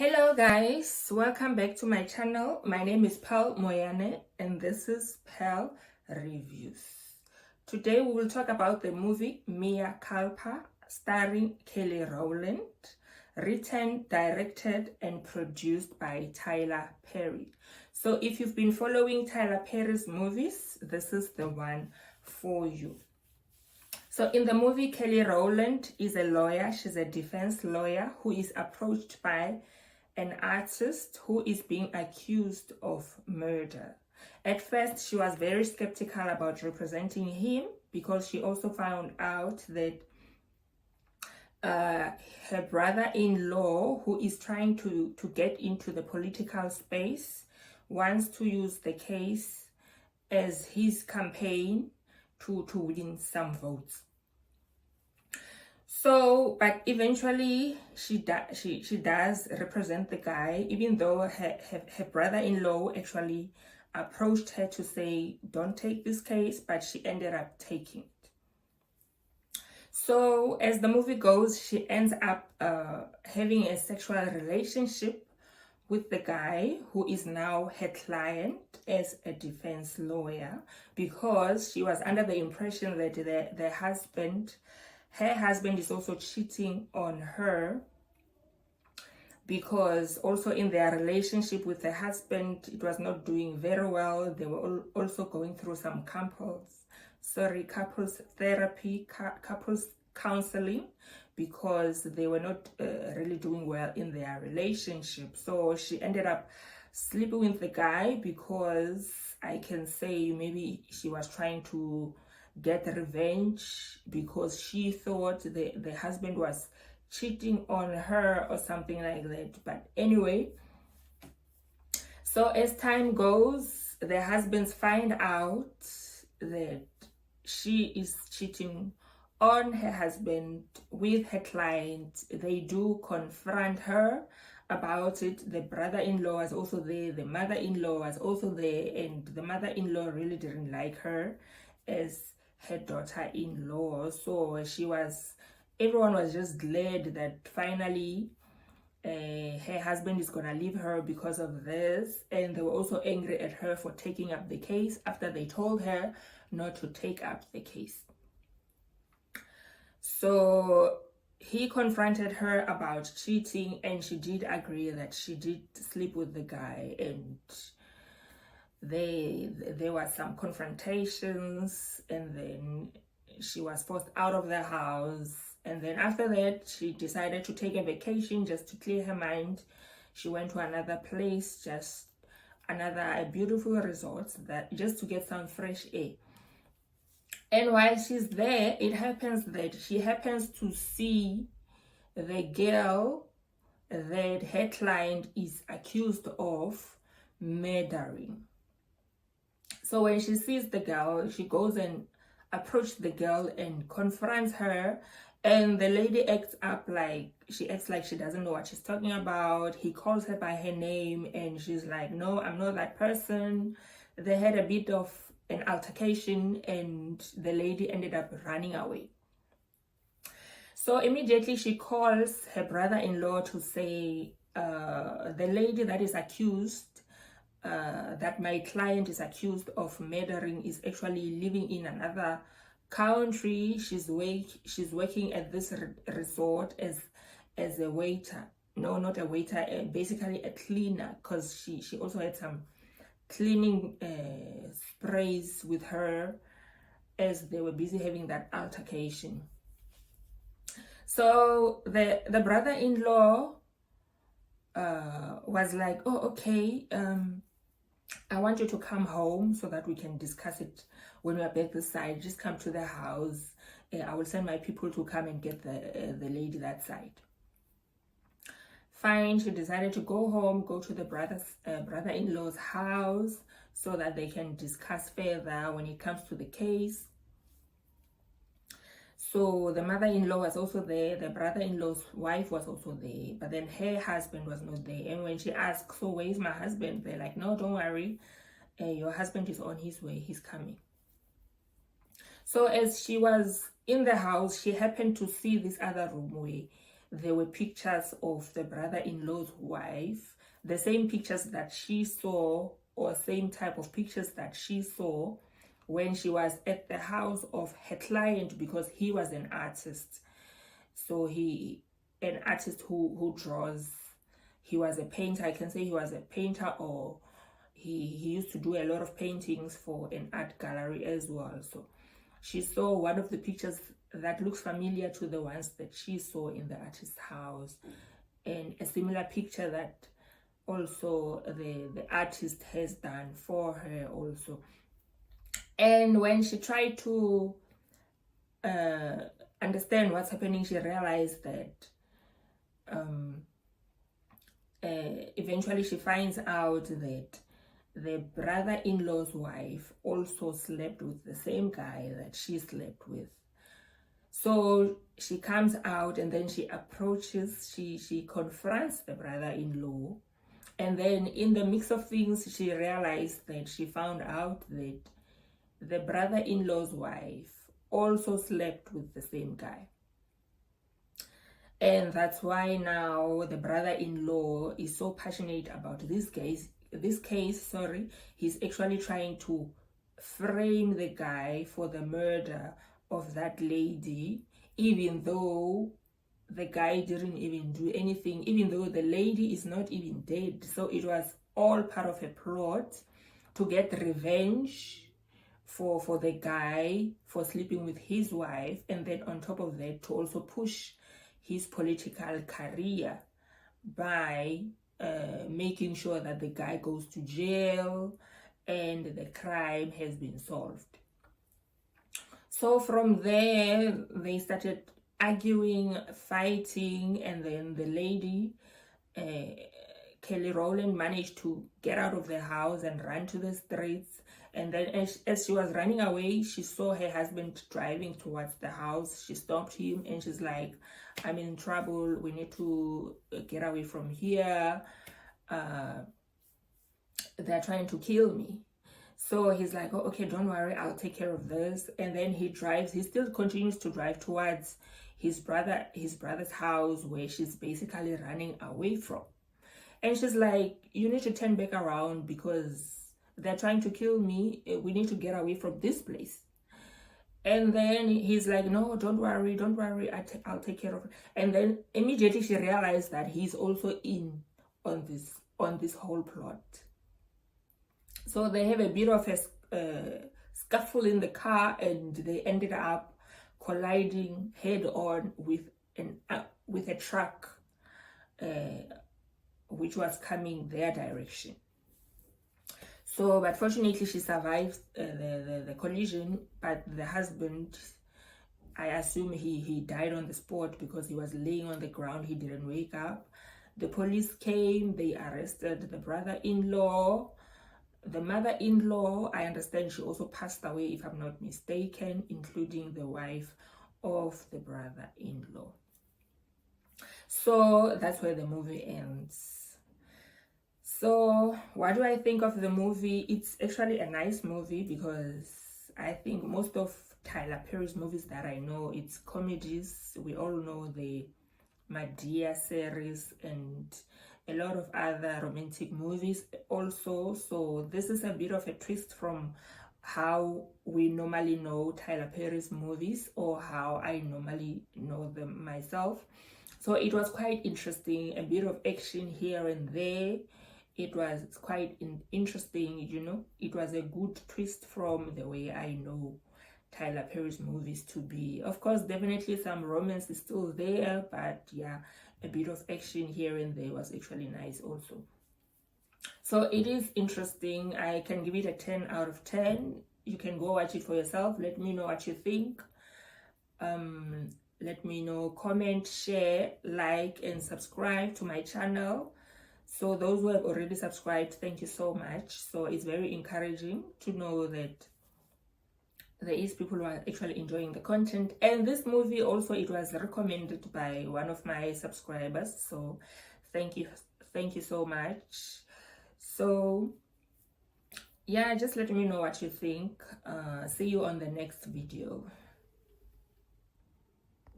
Hello guys, welcome back to my channel. My name is Pearl Moyane and this is Pearl Reviews. Today we will talk about the movie Mea Culpa starring Kelly Rowland, written, directed and produced by Tyler Perry. So if you've been following Tyler Perry's movies, this is the one for you. So in the movie, Kelly Rowland is a lawyer. She's a defense lawyer who is approached by an artist who is being accused of murder. At first, she was very skeptical about representing him because she also found out that her brother-in-law, who is trying to get into the political space, wants to use the case as his campaign to win some votes. So, but eventually she does represent the guy, even though her brother-in-law actually approached her to say, don't take this case, but she ended up taking it. So as the movie goes, she ends up having a sexual relationship with the guy who is now her client as a defense lawyer, because she was under the impression that her husband is also cheating on her, because also in their relationship with the husband, it was not doing very well. They were also going through some couples therapy, couples counseling, because they were not really doing well in their relationship. So she ended up sleeping with the guy because I can say maybe she was trying to get revenge because she thought the husband was cheating on her or something like that. But anyway, so as time goes, the husbands find out that she is cheating on her husband with her client. They do confront her about it. The brother-in-law was also there, the mother-in-law was also there, and the mother-in-law really didn't like her as her daughter-in-law. So everyone was just glad that finally her husband is gonna leave her because of this, and they were also angry at her for taking up the case after they told her not to take up the case. So he confronted her about cheating, and she did agree that she did sleep with the guy, and there were some confrontations, and then she was forced out of the house. And then after that, she decided to take a vacation just to clear her mind. She went to another place, just a beautiful resort, just to get some fresh air. And while she's there, it happens that she happens to see the girl that her client is accused of murdering. So when she sees the girl, she goes and approaches the girl and confronts her, and the lady acts like she doesn't know what she's talking about. He calls her by her name and she's like, no, I'm not that person. They had a bit of an altercation and the lady ended up running away. So immediately she calls her brother-in-law to say, the lady that is accused, that my client is accused of murdering, is actually living in another country. She's working at this resort as a waiter. No, not a waiter, basically a cleaner, because she also had some cleaning sprays with her as they were busy having that altercation. So the brother-in-law was like, oh, okay, I want you to come home so that we can discuss it when we are back this side. Just come to the house. I will send my people to come and get the lady that side. Fine, she decided to go home, go to the brother-in-law's house so that they can discuss further when it comes to the case. So the mother-in-law was also there, the brother-in-law's wife was also there, but then her husband was not there. And when she asked, so where's my husband? They're like, no, don't worry, your husband is on his way, he's coming. So as she was in the house, she happened to see this other room where there were pictures of the brother-in-law's wife, the same pictures that she saw, or same type of pictures that she saw when she was at the house of her client, because he was an artist. So an artist who draws. He was a painter. I can say he was a painter, or he used to do a lot of paintings for an art gallery as well. So she saw one of the pictures that looks familiar to the ones that she saw in the artist's house, and a similar picture that also the artist has done for her also. And when she tried to understand what's happening, she realized that eventually she finds out that the brother-in-law's wife also slept with the same guy that she slept with. So she comes out, and then she approaches, she confronts the brother-in-law, and then in the mix of things, she realized that she found out that the brother-in-law's wife also slept with the same guy. And that's why now the brother-in-law is so passionate about this case. He's actually trying to frame the guy for the murder of that lady, even though the guy didn't even do anything, even though the lady is not even dead. So it was all part of a plot to get revenge for the guy for sleeping with his wife, and then on top of that, to also push his political career by making sure that the guy goes to jail and the crime has been solved. So from there, they started arguing, fighting, and then the lady, Kelly Rowland, managed to get out of the house and run to the streets. And then as she was running away, she saw her husband driving towards the house. She stopped him and she's like, I'm in trouble. We need to get away from here. They're trying to kill me. So he's like, oh, okay, don't worry, I'll take care of this. And then he still continues to drive towards his brother's house, where she's basically running away from. And she's like, you need to turn back around because they're trying to kill me. We need to get away from this place. And then he's like, no, don't worry, I'll take care of it. And then immediately she realized that he's also in on this whole plot. So they have a bit of a scuffle in the car, and they ended up colliding head on with a truck which was coming their direction. So, but fortunately, she survived the collision. But the husband, I assume he died on the spot because he was laying on the ground. He didn't wake up. The police came. They arrested the brother-in-law. The mother-in-law, I understand she also passed away, if I'm not mistaken, including the wife of the brother-in-law. So that's where the movie ends. So what do I think of the movie? It's actually a nice movie, because I think most of Tyler Perry's movies that I know, it's comedies. We all know the Madea series and a lot of other romantic movies also. So this is a bit of a twist from how we normally know Tyler Perry's movies, or how I normally know them myself. So it was quite interesting, a bit of action here and there. It was quite interesting, you know. It was a good twist from the way I know Tyler Perry's movies to be. Of course, definitely some romance is still there, but yeah, a bit of action here and there was actually nice also. So it is interesting. I can give it a 10 out of 10. You can go watch it for yourself. Let me know what you think. Let me know, comment, share, like, and subscribe to my channel. So those who have already subscribed, thank you so much. So it's very encouraging to know that there is people who are actually enjoying the content. And this movie also, it was recommended by one of my subscribers. So thank you so much. So yeah, just let me know what you think. See you on the next video.